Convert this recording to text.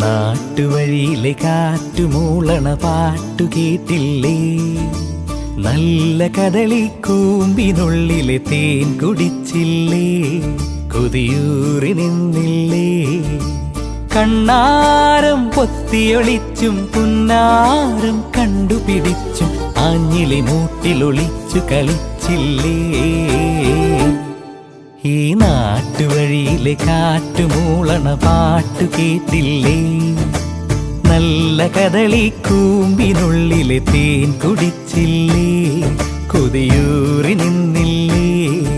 നാട്ടുവഴിയിലെ കാറ്റുമൂളണ പാട്ടു കേട്ടില്ലേ? നല്ല കദളിക്കൂമ്പിനുള്ളിലെ തേൻ കുടിച്ചില്ലേ? കൊതിയൂറി നിന്നില്ലേ? കണ്ണാരം പൊത്തിയൊളിച്ചും പുന്നാരം കണ്ടുപിടിച്ചും ആഞ്ഞിലി മൂട്ടിലൊളിച്ചു കളിച്ചില്ലേ? ഈ നാട്ടുവഴിയിലെ കാറ്റുമൂളണ പാട്ടു കേട്ടില്ലേ? നല്ല കദളിക്കൂമ്പിനുള്ളിലെ തേൻ കുടിച്ചില്ലേ? കൊതിയൂറി നിന്നില്ലേ?